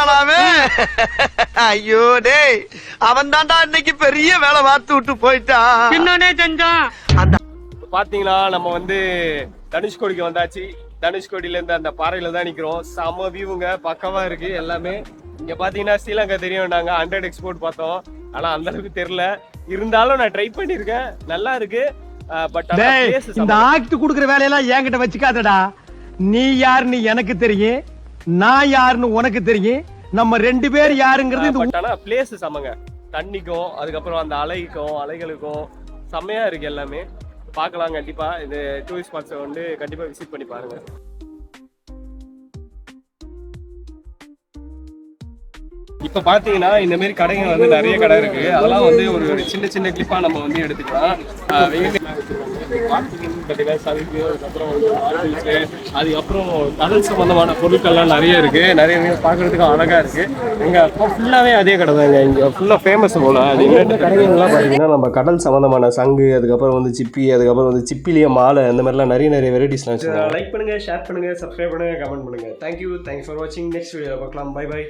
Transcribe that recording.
வந்துட்டானாமே. ஐயோ டேய், அவன் தான்டா இன்னைக்கு பெரிய வேலை பார்த்து விட்டு போயிட்டான். என்னன்னே செஞ்சான். பாத்தீங்கன்னா நம்ம வந்து தனுஷ்கோடிக்கு வந்தாச்சு. தனுஷ்கோடியில இருந்து அந்த பாறையில தான் நிக்கிறோம். செம வியூங்க, பக்கவா இருக்கு எல்லாமே. இங்க பாத்தீங்கன்னா ஸ்ரீலங்கா தெரியும், நாங்க 100 எக்ஸ்போர்ட் பார்த்தோம். ஆனா அந்த அளவுக்கு தெரியல, இருந்தாலும் நான் ட்ரை பண்ணிருக்கேன், நல்லா இருக்கு. பட் இந்த ஆக்ட் குடுக்குற வேலையெல்லாம் என்கிட்ட வச்சுக்காதடா. நீ யாருன்னு எனக்கு தெரியும், நான் யாருன்னு உனக்கு தெரியும். நம்ம 2 பேர் யாருங்கிறது பட் ஆனா பிளேஸ் செமங்க. தண்ணிக்கும் அதுக்கப்புறம் அந்த அலைகளுக்கும் செம்மையா இருக்கு எல்லாமே. பார்க்கலாம் கண்டிப்பா. இந்த டூரிஸ்ட் ஸ்பாட்ஸை வந்து கண்டிப்பா விசிட் பண்ணி பாருங்க. இப்ப பாத்தீங்கன்னா இந்த மாதிரி கடைங்க வந்து நிறைய கடை இருக்கு. அதெல்லாம் வந்து ஒரு சின்ன சின்ன கிளிப்பா நம்ம வந்து எடுத்துக்கலாம். அதுக்கப்புறம் கடல் சம்பந்தமான பொருட்கள்லாம் நிறைய இருக்கு. நிறைய பாக்குறதுக்கு அழகா இருக்கு. இங்க ஃபுல்லாவே அதே கடை தாங்க. இங்க ஃபுல்லா ஃபேமஸ் போல. அது கடைகள்லாம் பாத்தீங்கன்னா நம்ம கடல் சம்பந்தமான சங்கு, அதுக்கப்புறம் வந்து சிப்பி, அதுக்கப்புறம் வந்து சிப்பிலேயே மாலை, அந்த மாதிரிலாம் நிறைய வெரைட்டிஸ்லாம் வச்சுருக்காங்க. லைக் பண்ணுங்க, ஷேர் பண்ணுங்க, சப்ஸ்கிரைப் பண்ணுங்க, கமெண்ட் பண்ணுங்க. தேங்க்யூ ஃபார் வாட்சிங். நெக்ஸ்ட் வீடியோ பார்க்கலாம். பை.